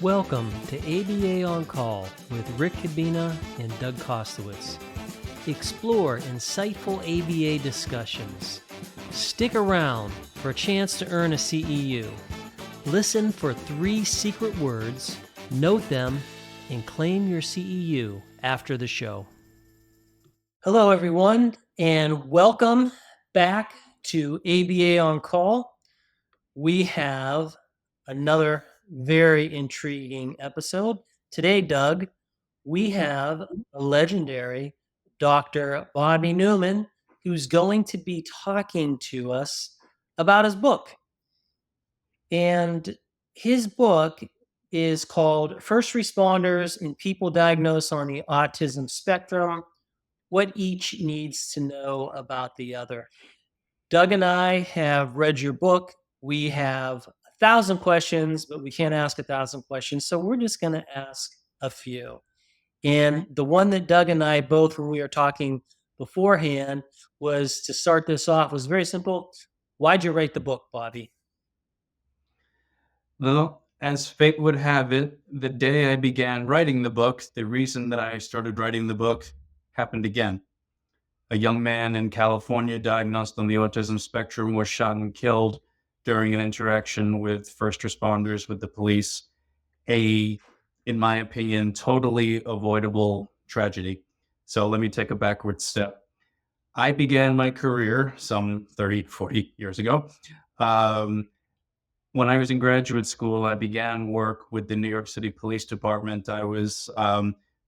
Welcome to ABA On Call with Rick Kubina and Doug Kostewicz. Explore insightful ABA discussions. Stick around for a chance to earn a CEU. Listen for 3 secret words, note them, and claim your CEU after the show. Hello, everyone, and welcome back to ABA On Call. We have another very intriguing episode. Today, Doug, we have a legendary Dr. Bobby Newman who's going to be talking to us about his book. And his book is called First Responders and People Diagnosed on the Autism Spectrum, What Each Needs to Know About the Other. Doug and I have read your book. We have 1,000 questions, but we can't ask 1,000 questions. So we're just going to ask a few. And the one that Doug and I both, when we were talking beforehand, was to start this off was very simple. Why'd you write the book, Bobby? Well, as fate would have it, the day I began writing the book, the reason that I started writing the book happened again. A young man in California diagnosed on the autism spectrum was shot and killed during an interaction with first responders, with the police. In my opinion, totally avoidable tragedy. So let me take a backward step. I began my career some 30, 40 years ago. When I was in graduate school, I began work with the New York City Police Department. I was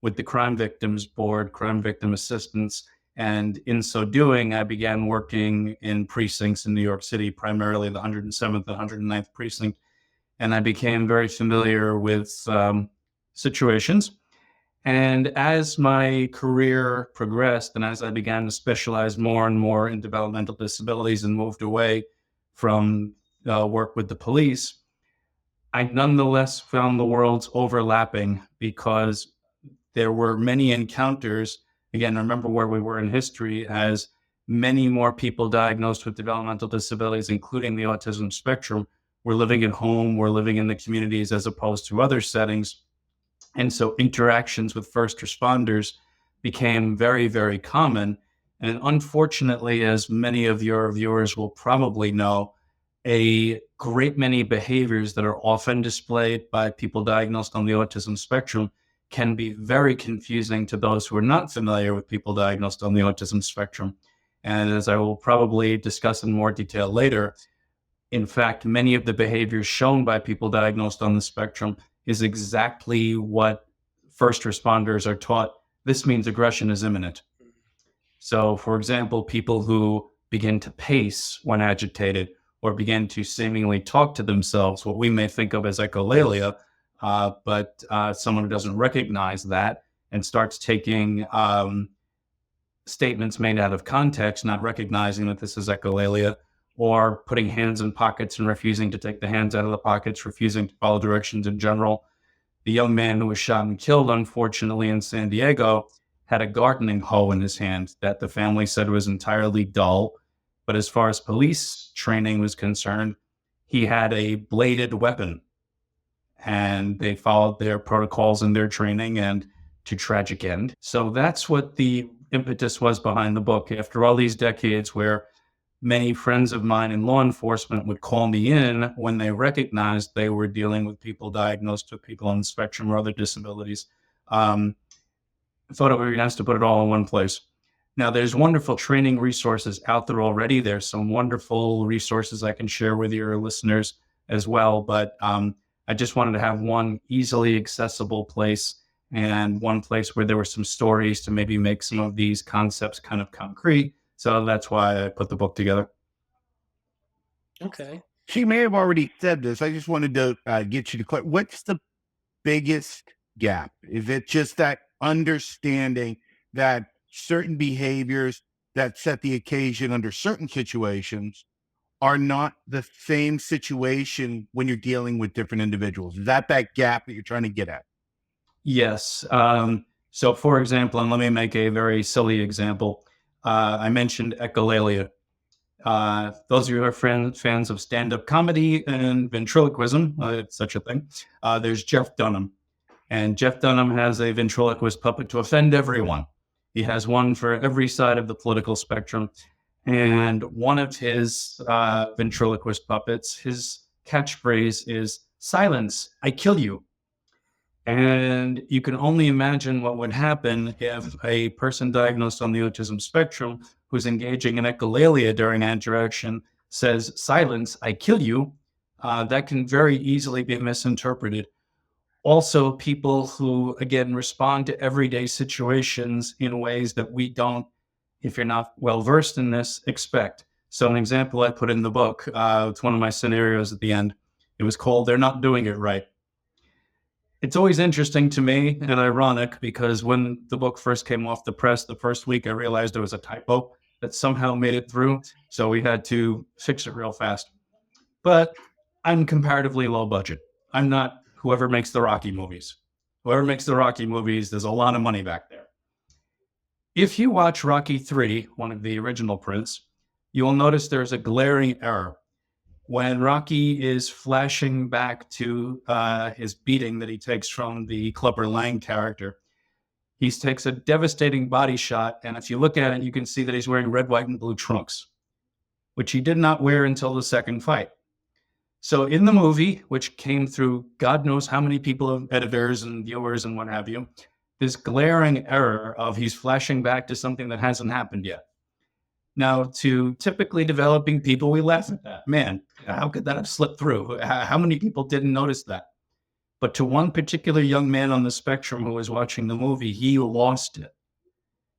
with the Crime Victims Board, Crime Victim Assistance. And in so doing, I began working in precincts in New York City, primarily the 107th and 109th precinct. And I became very familiar with situations. And as my career progressed and as I began to specialize more and more in developmental disabilities and moved away from work with the police, I nonetheless found the worlds overlapping because there were many encounters. Again, remember where we were in history, as many more people diagnosed with developmental disabilities, including the autism spectrum, were living at home, were living in the communities as opposed to other settings. And so interactions with first responders became very, very common. And unfortunately, as many of your viewers will probably know, a great many behaviors that are often displayed by people diagnosed on the autism spectrum can be very confusing to those who are not familiar with people diagnosed on the autism spectrum. And as I will probably discuss in more detail later, in fact, many of the behaviors shown by people diagnosed on the spectrum is exactly what first responders are taught. This means aggression is imminent. So, for example, people who begin to pace when agitated or begin to seemingly talk to themselves, what we may think of as echolalia, but someone who doesn't recognize that and starts taking statements made out of context, not recognizing that this is echolalia, or putting hands in pockets and refusing to take the hands out of the pockets, refusing to follow directions in general. The young man who was shot and killed, unfortunately, in San Diego, had a gardening hoe in his hand that the family said was entirely dull. But as far as police training was concerned, he had a bladed weapon. And they followed their protocols and their training, and to tragic end. So that's what the impetus was behind the book. After all these decades where many friends of mine in law enforcement would call me in when they recognized they were dealing with people diagnosed with people on the spectrum or other disabilities, I thought it would be nice to put it all in one place. Now, there's wonderful training resources out there already. There's some wonderful resources I can share with your listeners as well, but I just wanted to have one easily accessible place and one place where there were some stories to maybe make some of these concepts kind of concrete. So that's why I put the book together. Okay. She may have already said this. I just wanted to get you to clarify. What's the biggest gap? Is it just that understanding that certain behaviors that set the occasion under certain situations are not the same situation when you're dealing with different individuals? Is that gap that you're trying to get at? Yes. So, for example, and let me make a very silly example. I mentioned echolalia. Those of you who are fans of stand-up comedy and ventriloquism, it's such a thing, there's Jeff Dunham. And Jeff Dunham has a ventriloquist puppet to offend everyone. He has one for every side of the political spectrum. And one of his ventriloquist puppets, his catchphrase is, "Silence, I kill you." And you can only imagine what would happen if a person diagnosed on the autism spectrum who's engaging in echolalia during interaction says, "Silence, I kill you." That can very easily be misinterpreted. Also, people who, again, respond to everyday situations in ways that we don't, if you're not well versed in this, expect. So an example I put in the book, it's one of my scenarios at the end. It was called "They're Not Doing It Right." It's always interesting to me and ironic because when the book first came off the press, the first week I realized there was a typo that somehow made it through. So we had to fix it real fast. But I'm comparatively low budget. I'm not whoever makes the Rocky movies. Whoever makes the Rocky movies, there's a lot of money back there. If you watch Rocky 3, one of the original prints, you will notice there's a glaring error. When Rocky is flashing back to his beating that he takes from the Clubber Lang character, he takes a devastating body shot, and if you look at it, you can see that he's wearing red, white, and blue trunks, which he did not wear until the second fight. So in the movie, which came through God knows how many people, editors and viewers and what have you, this glaring error of he's flashing back to something that hasn't happened yet. Now, to typically developing people, we laugh at that. Man, how could that have slipped through? How many people didn't notice that? But to one particular young man on the spectrum who was watching the movie, he lost it.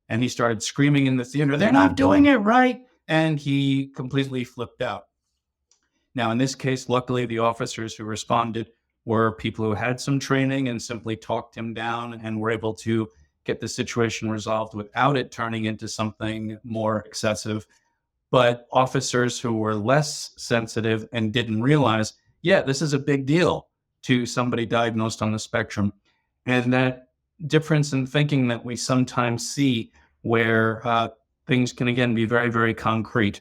And he started screaming in the theater, "They're not doing it right!" And he completely flipped out. Now, in this case, luckily, the officers who responded were people who had some training and simply talked him down and were able to get the situation resolved without it turning into something more excessive. But officers who were less sensitive and didn't realize, yeah, this is a big deal to somebody diagnosed on the spectrum. And that difference in thinking that we sometimes see where things can, again, be very, very concrete.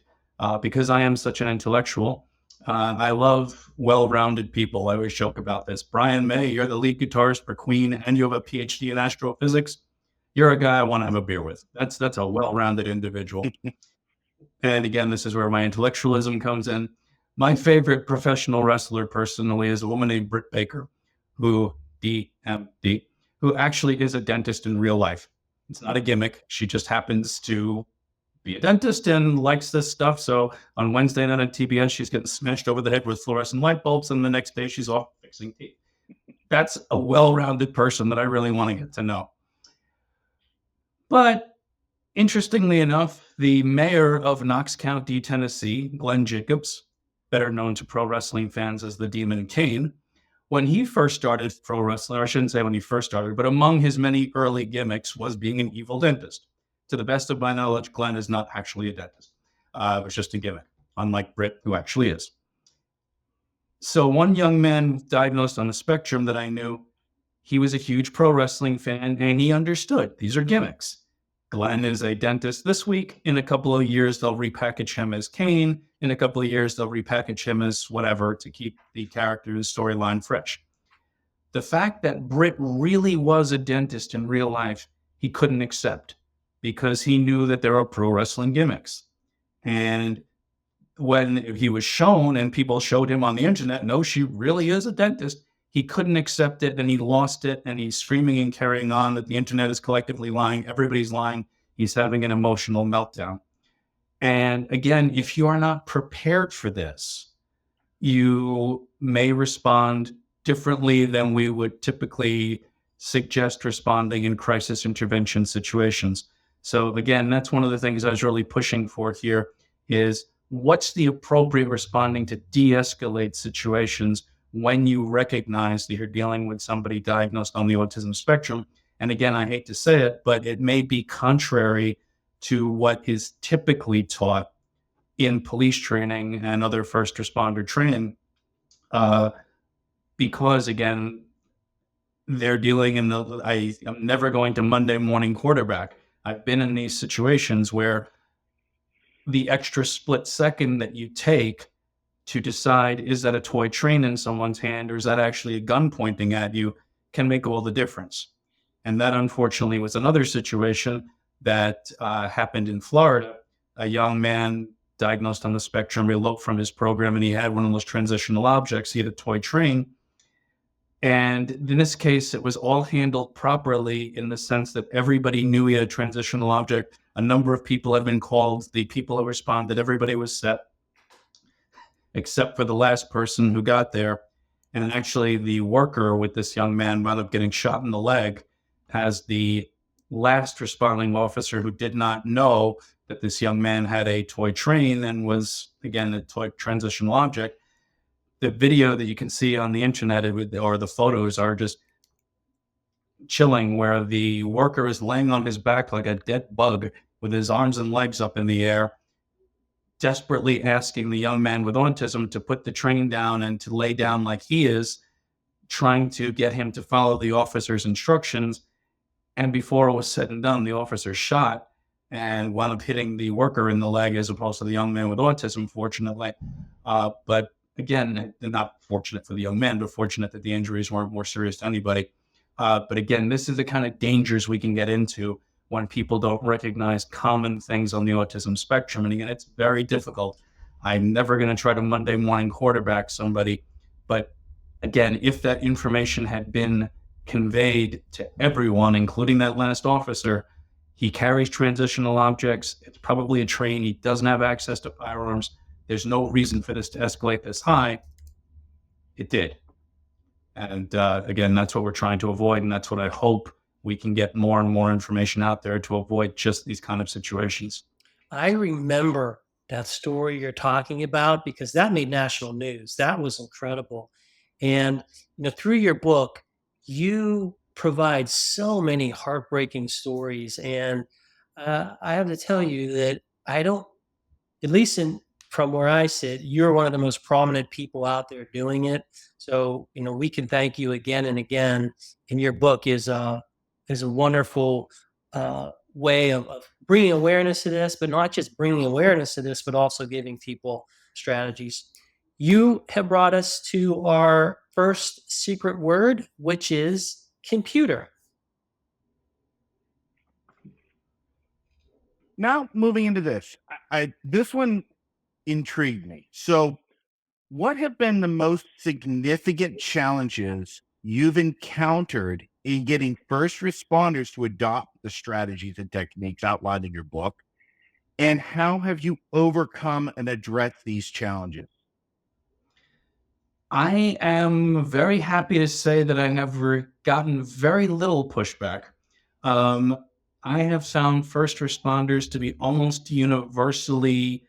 Because I am such an intellectual, I love well-rounded people. I always joke about this. Brian May, you're the lead guitarist for Queen and you have a Ph.D. in astrophysics. You're a guy I want to have a beer with. That's a well-rounded individual. And again, this is where my intellectualism comes in. My favorite professional wrestler personally is a woman named Britt Baker, who DMD, who actually is a dentist in real life. It's not a gimmick. She just happens to be a dentist and likes this stuff. So on Wednesday night at TBS, she's getting smashed over the head with fluorescent light bulbs, and the next day she's off fixing teeth. That's a well-rounded person that I really want to get to know. But interestingly enough, the mayor of Knox County, Tennessee, Glenn Jacobs, better known to pro wrestling fans as the Demon Kane, when he first started pro wrestling, or I shouldn't say when he first started, but among his many early gimmicks was being an evil dentist. To the best of my knowledge, Glenn is not actually a dentist. It was just a gimmick, unlike Britt, who actually is. So one young man diagnosed on the spectrum that I knew, he was a huge pro wrestling fan, and he understood these are gimmicks. Glenn is a dentist this week. In a couple of years, they'll repackage him as Kane. In a couple of years, they'll repackage him as whatever to keep the character's storyline fresh. The fact that Britt really was a dentist in real life, he couldn't accept because he knew that there are pro wrestling gimmicks. And when he was shown and people showed him on the internet, no, she really is a dentist, he couldn't accept it and he lost it. And he's screaming and carrying on that the internet is collectively lying. Everybody's lying. He's having an emotional meltdown. And again, if you are not prepared for this, you may respond differently than we would typically suggest responding in crisis intervention situations. So again, that's one of the things I was really pushing for here is what's the appropriate responding to de-escalate situations when you recognize that you're dealing with somebody diagnosed on the autism spectrum. And again, I hate to say it, but it may be contrary to what is typically taught in police training and other first responder training, because again, they're dealing in I'm never going to Monday morning quarterback. I've been in these situations where the extra split second that you take to decide, is that a toy train in someone's hand or is that actually a gun pointing at you, can make all the difference. And that unfortunately was another situation that happened in Florida. A young man diagnosed on the spectrum eloped from his program, and he had one of those transitional objects. He had a toy train. And in this case, it was all handled properly in the sense that everybody knew he had a transitional object. A number of people had been called. The people who responded, everybody was set, except for the last person who got there. And actually, the worker with this young man wound up getting shot in the leg as the last responding officer, who did not know that this young man had a toy train and was, again, a toy transitional object. The video that you can see on the internet, or the photos, are just chilling, where the worker is laying on his back like a dead bug with his arms and legs up in the air, desperately asking the young man with autism to put the train down and to lay down like he is, trying to get him to follow the officer's instructions. And before it was said and done, the officer shot and wound up hitting the worker in the leg as opposed to the young man with autism, fortunately. But again, not fortunate for the young man, but fortunate that the injuries weren't more serious to anybody. But again, this is the kind of dangers we can get into when people don't recognize common things on the autism spectrum. And again, it's very difficult. I'm never going to try to Monday morning quarterback somebody. But again, if that information had been conveyed to everyone, including that last officer, he carries transitional objects. It's probably a train. He doesn't have access to firearms. There's no reason for this to escalate this high. It did. And again, that's what we're trying to avoid. And that's what I hope we can get more and more information out there to avoid just these kind of situations. I remember that story you're talking about because that made national news. That was incredible. And through your book, you provide so many heartbreaking stories. And I have to tell you that I don't, at least from where I sit, you're one of the most prominent people out there doing it. So, we can thank you again and again. And your book is a wonderful way of bringing awareness to this, but not just bringing awareness to this, but also giving people strategies. You have brought us to our first secret word, which is computer. Now, moving into this, this one intrigued me. So, what have been the most significant challenges you've encountered in getting first responders to adopt the strategies and techniques outlined in your book? And how have you overcome and addressed these challenges? I am very happy to say that I have gotten very little pushback. I have found first responders to be almost universally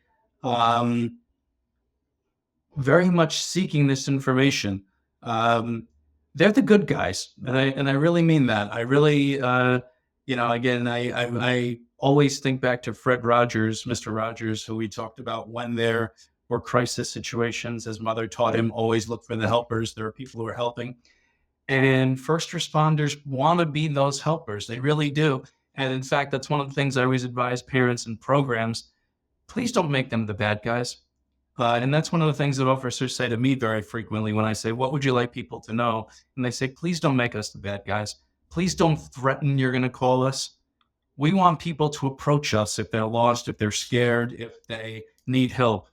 very much seeking this information. They're the good guys, and I really mean that. I really, again, I always think back to Fred Rogers, Mr. Rogers, who we talked about when there were crisis situations. His mother taught him, always look for the helpers. There are people who are helping. And first responders want to be those helpers. They really do. And in fact, that's one of the things I always advise parents in programs. Please don't make them the bad guys. And that's one of the things that officers say to me very frequently when I say, what would you like people to know? And they say, please don't make us the bad guys. Please don't threaten you're going to call us. We want people to approach us if they're lost, if they're scared, if they need help.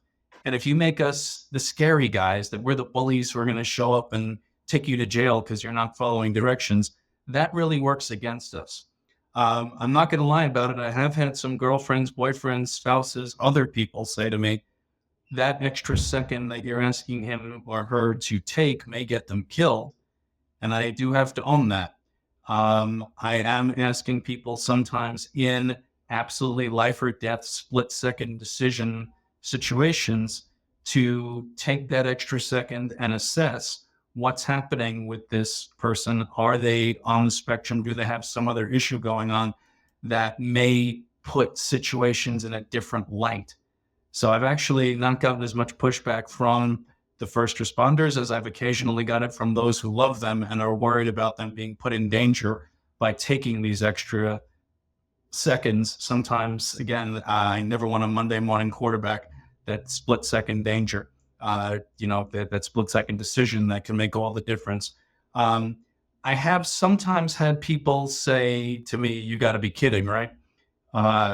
And if you make us the scary guys, that we're the bullies who are going to show up and take you to jail because you're not following directions, that really works against us. I'm not going to lie about it. I have had some girlfriends, boyfriends, spouses, other people say to me, that extra second that you're asking him or her to take may get them killed. And I do have to own that. I am asking people sometimes in absolutely life or death, split second decision situations to take that extra second and assess what's happening with this person. Are they on the spectrum? Do they have some other issue going on that may put situations in a different light? So I've actually not gotten as much pushback from the first responders as I've occasionally got it from those who love them and are worried about them being put in danger by taking these extra seconds. Sometimes, again, I never want a Monday morning quarterback. That split second danger, that split second decision that can make all the difference. I have sometimes had people say to me, "You got to be kidding, right?"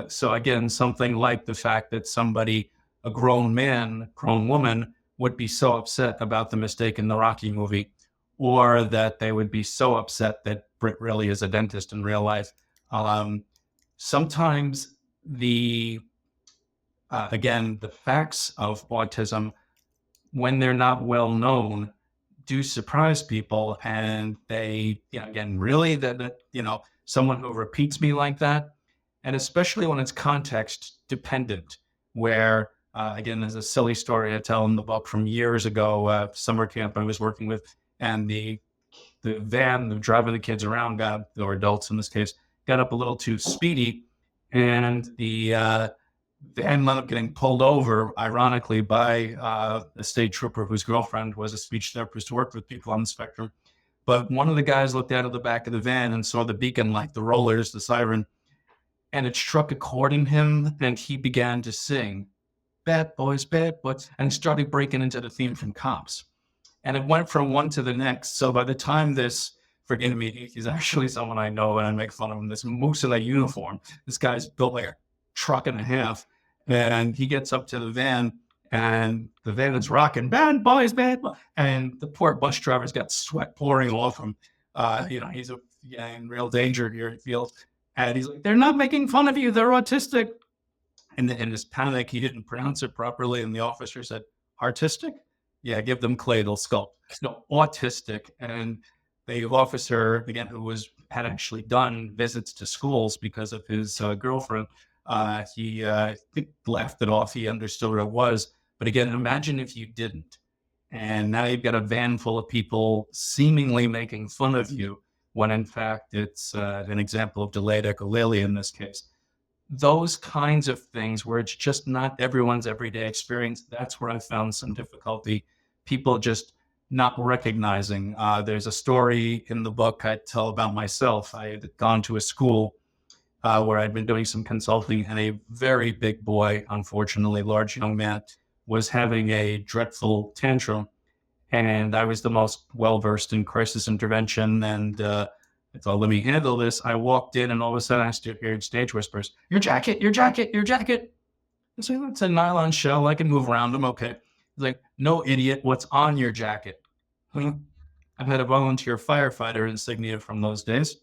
So again, something like the fact that a grown man, grown woman, would be so upset about the mistake in the Rocky movie, or that they would be so upset that Britt really is a dentist in real life. Um, Sometimes again, the facts of autism, when they're not well known, do surprise people. And they, again, really someone who repeats me like that, and especially when it's context dependent, where, again, there's a silly story I tell in the book from years ago, summer camp I was working with, and the van driving the kids around or adults in this case, got up a little too speedy, and the van ended up getting pulled over, ironically, by a state trooper whose girlfriend was a speech therapist who worked with people on the spectrum. But one of the guys looked out of the back of the van and saw the beacon light, the rollers, the siren, and it struck a chord in him, and he began to sing, "Bad boys, and started breaking into the theme from Cops. And it went from one to the next. So by the time forgive me, he's actually someone I know, and I make fun of him, this moose in a uniform, this guy's built like a truck and a half, and he gets up to the van, and the van is rocking, "Bad boys, and the poor bus driver's got sweat pouring off him. He's in real danger here, he feels. And he's like, "They're not making fun of you, they're autistic." And in his panic, he didn't pronounce it properly, and the officer said, "Artistic? Yeah, give them clay, they'll sculpt." No, autistic. And the officer, again, who had actually done visits to schools because of his girlfriend, he laughed it off. He understood what it was. But again, imagine if you didn't. And now you've got a van full of people seemingly making fun of you, when in fact it's an example of delayed echolalia in this case. Those kinds of things where it's just not everyone's everyday experience, that's where I found some difficulty. People just not recognizing. There's a story in the book I tell about myself. I had gone to a school where I'd been doing some consulting, and a very big boy, unfortunately, large young man, was having a dreadful tantrum. And I was the most well-versed in crisis intervention, and I thought, let me handle this. I walked in, and all of a sudden I heard stage whispers, "Your jacket, your jacket, your jacket." I said, "It's a nylon shell. I can move around them." Okay. He's like, "No, idiot. What's on your jacket?" I've had a volunteer firefighter insignia from those days.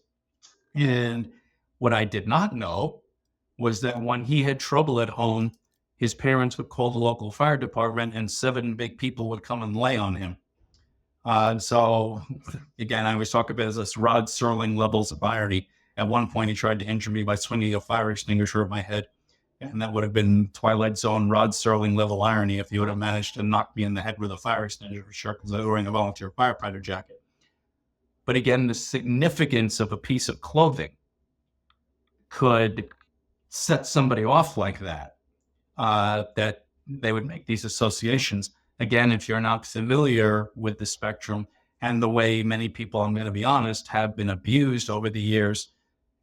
And what I did not know was that when he had trouble at home, his parents would call the local fire department, and 7 big people would come and lay on him. So again, I always talk about this Rod Serling levels of irony. At one point, he tried to injure me by swinging a fire extinguisher at my head. And that would have been Twilight Zone Rod Serling level irony if he would have managed to knock me in the head with a fire extinguisher, because I was wearing a volunteer firefighter jacket. But again, the significance of a piece of clothing could set somebody off like that, that they would make these associations. Again, if you're not familiar with the spectrum and the way many people, I'm going to be honest, have been abused over the years.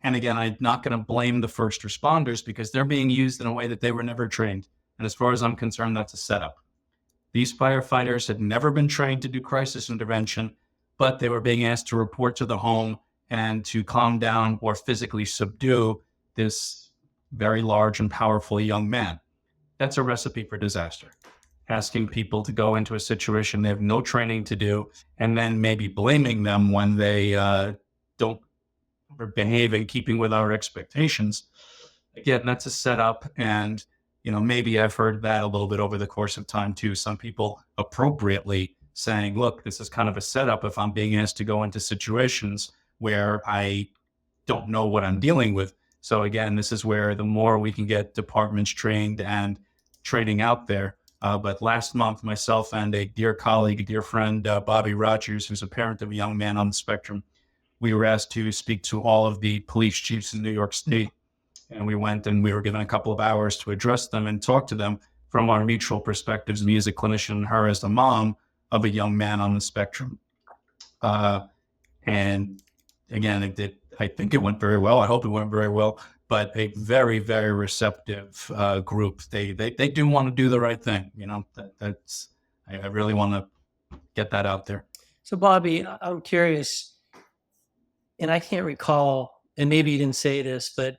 And again, I'm not going to blame the first responders, because they're being used in a way that they were never trained. And as far as I'm concerned, that's a setup. These firefighters had never been trained to do crisis intervention, but they were being asked to report to the home and to calm down or physically subdue this very large and powerful young man. That's a recipe for disaster. Asking people to go into a situation they have no training to do, and then maybe blaming them when they don't behave in keeping with our expectations. Again, that's a setup. And, maybe I've heard that a little bit over the course of time too. Some people appropriately saying, look, this is kind of a setup if I'm being asked to go into situations where I don't know what I'm dealing with. So again, this is where the more we can get departments trained and training out there. But last month, myself and a dear colleague, a dear friend, Bobby Rogers, who's a parent of a young man on the spectrum, we were asked to speak to all of the police chiefs in New York State. And we went and we were given a couple of hours to address them and talk to them from our mutual perspectives, me as a clinician and her as the mom of a young man on the spectrum. And again, I think it went very well. I hope it went very well. but a very, very receptive group. They do want to do the right thing. I really want to get that out there. So, Bobby, I'm curious, and I can't recall, and maybe you didn't say this, but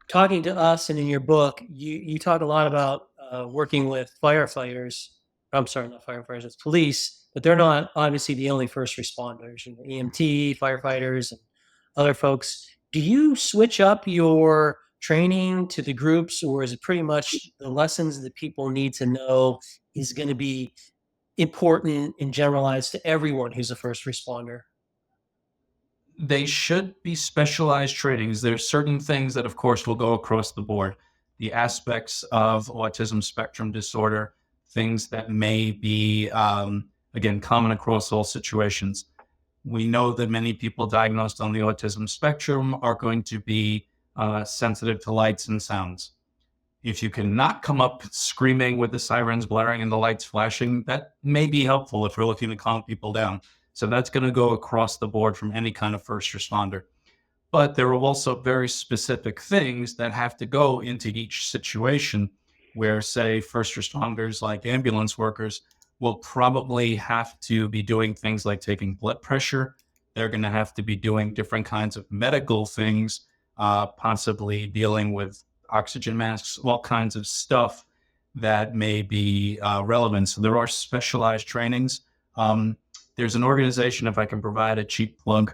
talking to us and in your book, you talk a lot about working with firefighters. I'm sorry, not firefighters, it's police, but they're not obviously the only first responders, EMT, firefighters, and other folks. Do you switch up your training to the groups, or is it pretty much the lessons that people need to know is going to be important and generalized to everyone who's a first responder? They should be specialized trainings. There's certain things that, of course, will go across the board. The aspects of autism spectrum disorder, things that may be, again, common across all situations. We know that many people diagnosed on the autism spectrum are going to be sensitive to lights and sounds. If you can not come up screaming with the sirens blaring and the lights flashing, that may be helpful if we're looking to calm people down. So that's going to go across the board from any kind of first responder. But there are also very specific things that have to go into each situation where, say, first responders like ambulance workers will probably have to be doing things like taking blood pressure. They're going to have to be doing different kinds of medical things, possibly dealing with oxygen masks, all kinds of stuff that may be relevant. So there are specialized trainings. There's an organization, if I can provide a cheap plug,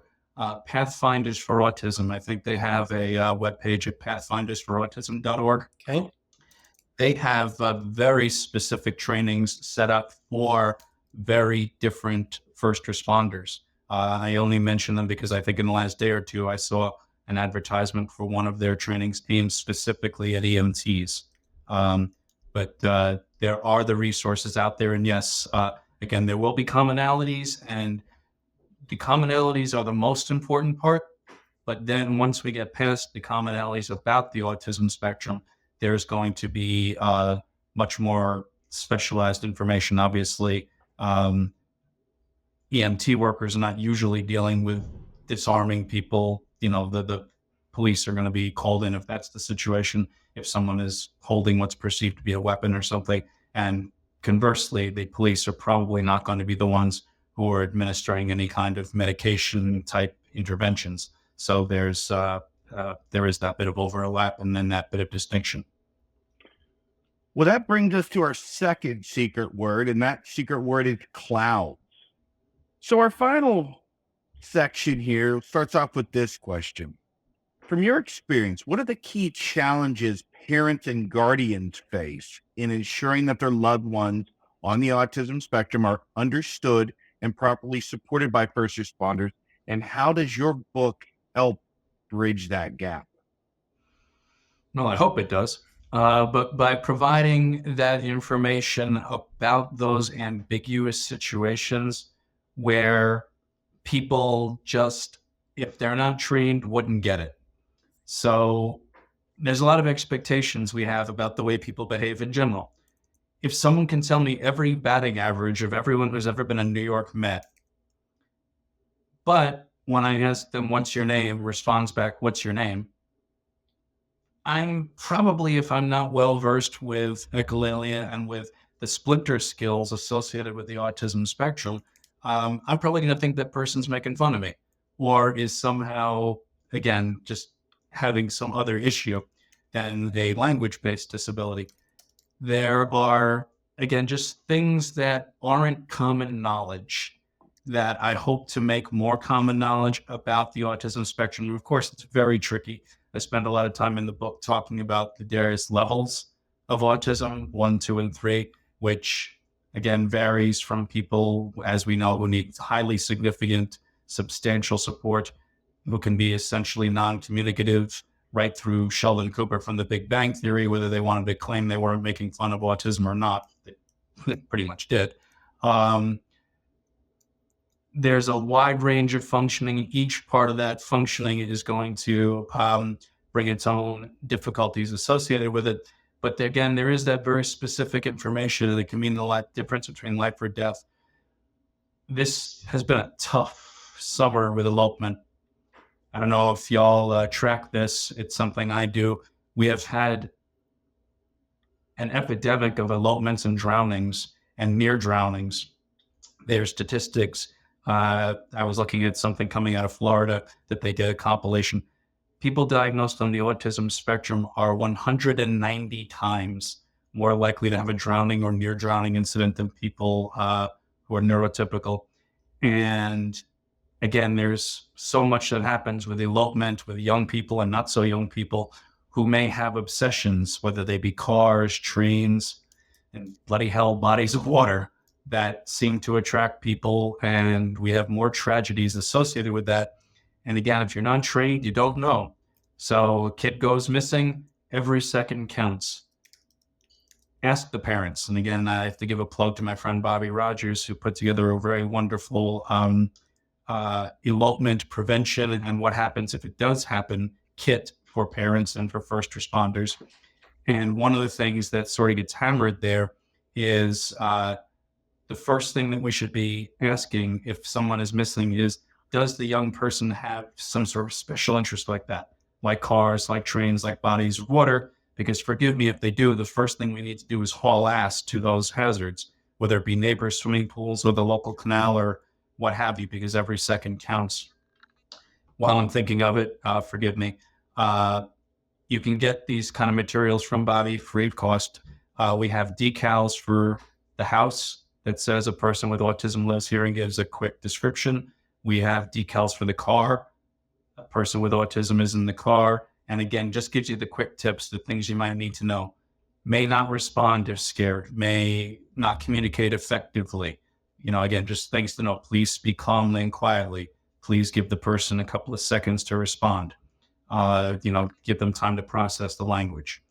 Pathfinders for Autism. I think they have a webpage at pathfindersforautism.org. Okay. They have very specific trainings set up for very different first responders. I only mention them because I think in the last day or two, I saw an advertisement for one of their trainings teams specifically at EMTs. But there are the resources out there. And yes, again, there will be commonalities, and the commonalities are the most important part. But then once we get past the commonalities about the autism spectrum, there's going to be much more specialized information. Obviously, EMT workers are not usually dealing with disarming people. The police are going to be called in if that's the situation, if someone is holding what's perceived to be a weapon or something. And conversely, the police are probably not going to be the ones who are administering any kind of medication type interventions. So there is that bit of overlap and then that bit of distinction. Well, that brings us to our second secret word, and that secret word is clouds. So our final section here starts off with this question. From your experience, what are the key challenges parents and guardians face in ensuring that their loved ones on the autism spectrum are understood and properly supported by first responders? And how does your book help bridge that gap? Well, I hope it does. But by providing that information about those ambiguous situations where people just, if they're not trained, wouldn't get it. So there's a lot of expectations we have about the way people behave in general. If someone can tell me every batting average of everyone who's ever been a New York Met, but when I ask them, what's your name, responds back, what's your name? I'm probably, if I'm not well-versed with echolalia and with the splinter skills associated with the autism spectrum, I'm probably going to think that person's making fun of me or is somehow, again, just having some other issue than a language-based disability. There are, again, just things that aren't common knowledge that I hope to make more common knowledge about the autism spectrum. Of course, it's very tricky. I spend a lot of time in the book talking about the various levels of autism, 1, 2, and 3, which again varies from people, as we know, who need highly significant, substantial support, who can be essentially non-communicative, right through Sheldon Cooper from The Big Bang Theory, whether they wanted to claim they weren't making fun of autism or not. They pretty much did. There's a wide range of functioning. Each part of that functioning is going to bring its own difficulties associated with it. But again, there is that very specific information that can mean a lot difference between life or death. This has been a tough summer with elopement. I don't know if y'all track this. It's something I do. We have had an epidemic of elopements and drownings and near drownings. There's statistics. I was looking at something coming out of Florida that they did a compilation. People diagnosed on the autism spectrum are 190 times more likely to have a drowning or near drowning incident than people who are neurotypical. And again, there's so much that happens with elopement with young people and not so young people who may have obsessions, whether they be cars, trains, and bloody hell, bodies of water that seem to attract people. And we have more tragedies associated with that. And again, if you're not trained, you don't know. So a kid goes missing, every second counts. Ask the parents. And again, I have to give a plug to my friend Bobby Rogers, who put together a very wonderful elopement prevention and what happens if it does happen kit for parents and for first responders. And one of the things that sort of gets hammered there is the first thing that we should be asking if someone is missing is, does the young person have some sort of special interest like that? Like cars, like trains, like bodies of water? Because forgive me if they do, the first thing we need to do is haul ass to those hazards, whether it be neighbors' swimming pools or the local canal or what have you, because every second counts. While I'm thinking of it, forgive me, you can get these kind of materials from Bobby free of cost. We have decals for the house that says a person with autism lives here and gives a quick description. We have decals for the car. A person with autism is in the car. And again, just gives you the quick tips, the things you might need to know. May not respond if scared, may not communicate effectively. Again, just things to know. Please speak calmly and quietly. Please give the person a couple of seconds to respond. Give them time to process the language.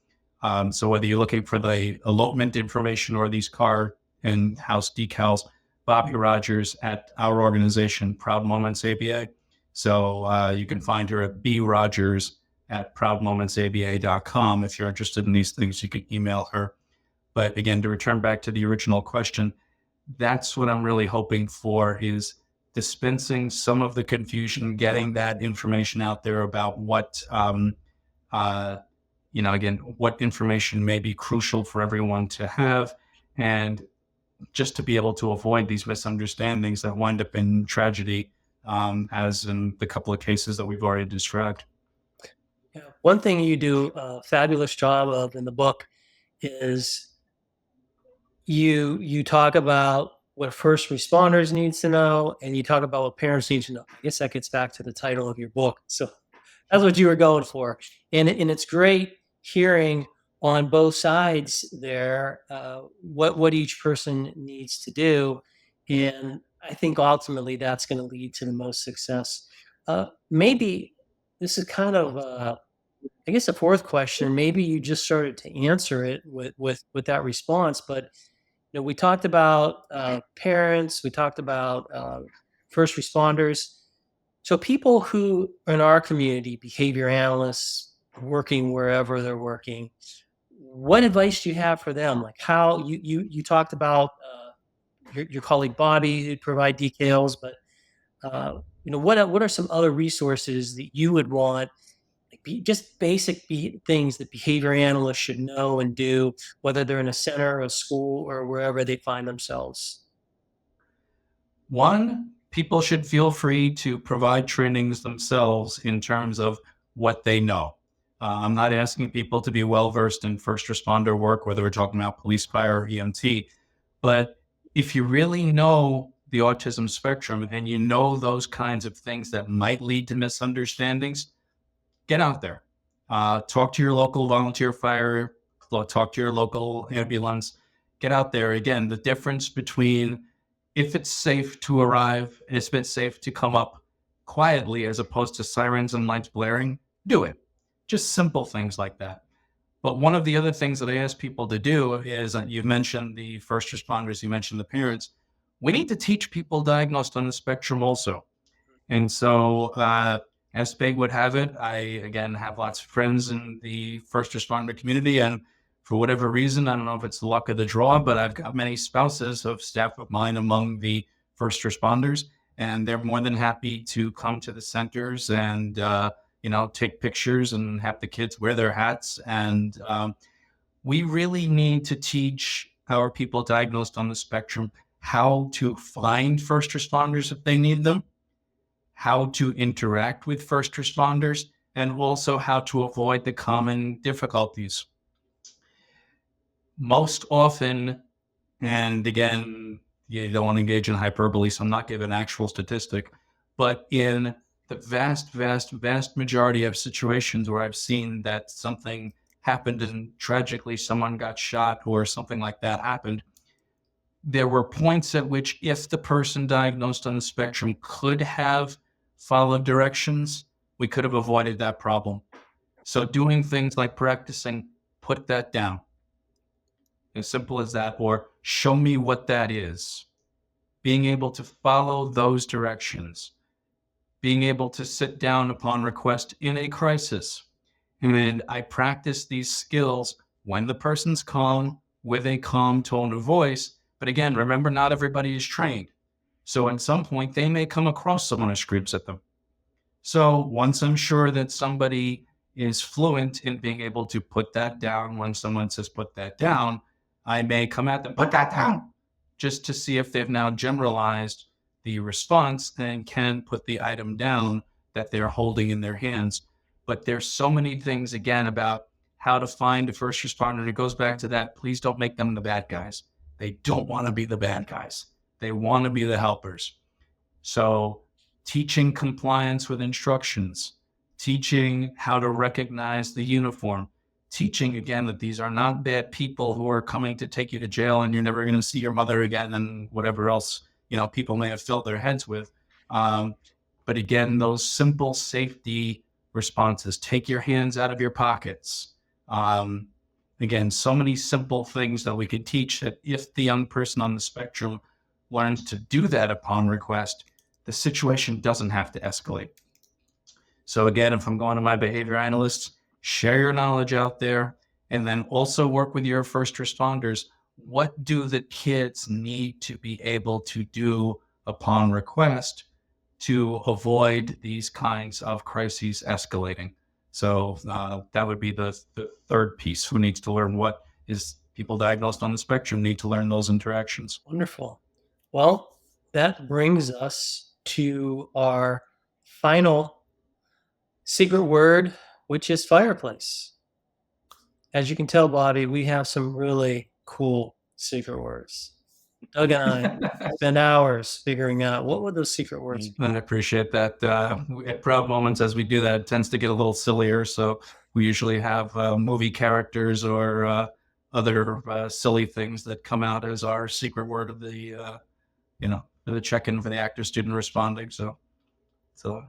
So whether you're looking for the elopement information or these car and house decals, Bobby Rogers at our organization, Proud Moments ABA. So you can find her at bRogers@proudmomentsaba.com. If you're interested in these things, you can email her. But again, to return back to the original question, that's what I'm really hoping for, is dispensing some of the confusion, getting that information out there about what, again, what information may be crucial for everyone to have, and just to be able to avoid these misunderstandings that wind up in tragedy, as in the couple of cases that we've already described. Yeah. One thing you do a fabulous job of in the book is you talk about what first responders needs to know, and you talk about what parents need to know. I guess that gets back to the title of your book. So that's what you were going for. And it's great hearing on both sides there what each person needs to do. And I think ultimately that's going to lead to the most success. Maybe this is kind of, I guess, a fourth question. Maybe you just started to answer it with that response, but we talked about parents, we talked about first responders. So people who in our community, behavior analysts, working wherever they're working, what advice do you have for them? Like how you talked about your colleague Bobby who'd provide details, but what are some other resources that you would want? Just basic things that behavior analysts should know and do, whether they're in a center, a school, or wherever they find themselves. One, people should feel free to provide trainings themselves in terms of what they know. I'm not asking people to be well-versed in first responder work, whether we're talking about police, fire, or EMT, but if you really know the autism spectrum and you know those kinds of things that might lead to misunderstandings, get out there. Talk to your local volunteer fire, talk to your local ambulance, get out there. Again, the difference between if it's safe to arrive and it's been safe to come up quietly as opposed to sirens and lights blaring, do it. Just simple things like that. But one of the other things that I ask people to do is, you've mentioned the first responders, you mentioned the parents, we need to teach people diagnosed on the spectrum also. And so, as fate would have it, I, again, have lots of friends in the first responder community. And for whatever reason, I don't know if it's the luck of the draw, but I've got many spouses of staff of mine among the first responders. and they're more than happy to come to the centers and, take pictures and have the kids wear their hats. And we really need to teach our people diagnosed on the spectrum how to find first responders if they need them, how to interact with first responders, and also how to avoid the common difficulties. Most often, and again, you don't want to engage in hyperbole, so I'm not giving an actual statistic, but in the vast, vast, vast majority of situations where I've seen that something happened and tragically someone got shot or something like that happened, there were points at which if the person diagnosed on the spectrum could have followed directions, we could have avoided that problem. So doing things like practicing, put that down. As simple as that, or show me what that is. Being able to follow those directions. Being able to sit down upon request in a crisis. And I practice these skills when the person's calm, with a calm tone of voice. But again, remember, not everybody is trained. So at some point, they may come across someone who screams at them. So once I'm sure that somebody is fluent in being able to put that down, when someone says put that down, I may come at them, put that down, just to see if they've now generalized the response and can put the item down that they're holding in their hands. But there's so many things, again, about how to find a first responder. And it goes back to that. Please don't make them the bad guys. They don't want to be the bad guys. They want to be the helpers. So teaching compliance with instructions, teaching how to recognize the uniform, teaching, again, that these are not bad people who are coming to take you to jail and you're never going to see your mother again and whatever else, people may have filled their heads with. But again, those simple safety responses, take your hands out of your pockets. Again, so many simple things that we could teach that if the young person on the spectrum learns to do that upon request, the situation doesn't have to escalate. So again, if I'm going to my behavior analysts, share your knowledge out there, and then also work with your first responders. What do the kids need to be able to do upon request to avoid these kinds of crises escalating? So that would be the third piece. Who needs to learn what is people diagnosed on the spectrum need to learn those interactions. Wonderful. Well, that brings us to our final secret word, which is fireplace. As you can tell, Bobby, we have some really cool secret words. Doug and I spend hours figuring out what would those secret words be. I appreciate that. At proud moments, as we do that, it tends to get a little sillier. So we usually have movie characters or other silly things that come out as our secret word of the, the check-in for the actor student responding. So it's a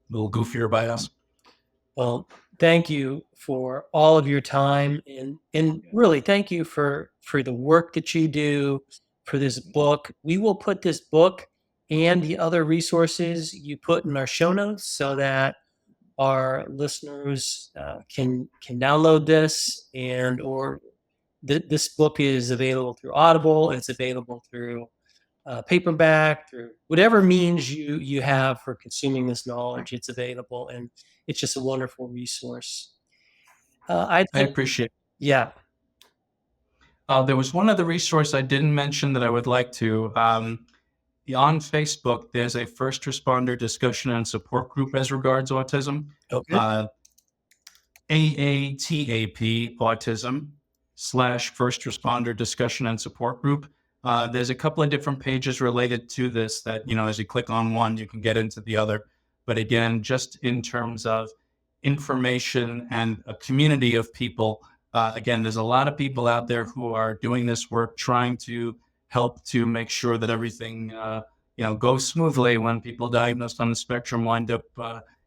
little goofier by us. Well, thank you for all of your time, and really thank you for the work that you do, for this book. We will put this book and the other resources you put in our show notes so that our listeners can download this, and or this book is available through Audible. It's available through paperback, through whatever means you have for consuming this knowledge. It's available, and it's just a wonderful resource. I appreciate it. Yeah. There was one other resource I didn't mention that I would like to. On Facebook, there's a first responder discussion and support group as regards autism. Okay. AATAP Autism / first responder discussion and support group. There's a couple of different pages related to this that, as you click on one, you can get into the other. But again, just in terms of information and a community of people, again, there's a lot of people out there who are doing this work, trying to help to make sure that everything, goes smoothly when people diagnosed on the spectrum wind up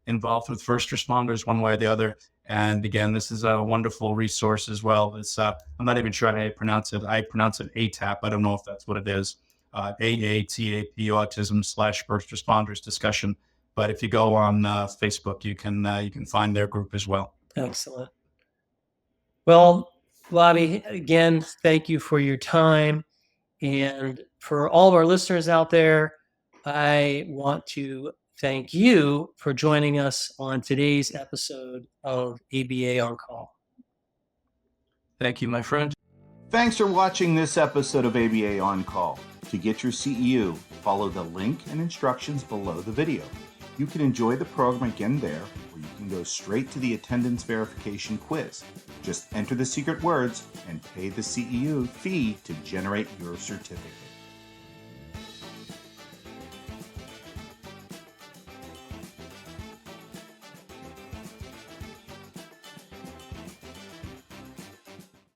involved with first responders one way or the other. And again, this is a wonderful resource as well. It's I'm not even sure how to pronounce it. I pronounce it ATAP. I don't know if that's what it is. AATAP Autism / first responders discussion. But if you go on Facebook, you can find their group as well. Excellent. Well, Bobby, again, thank you for your time. And for all of our listeners out there, I want to thank you for joining us on today's episode of ABA On Call. Thank you, my friend. Thanks for watching this episode of ABA On Call. To get your CEU, follow the link and instructions below the video. You can enjoy the program again there, or you can go straight to the attendance verification quiz. Just enter the secret words and pay the CEU fee to generate your certificate.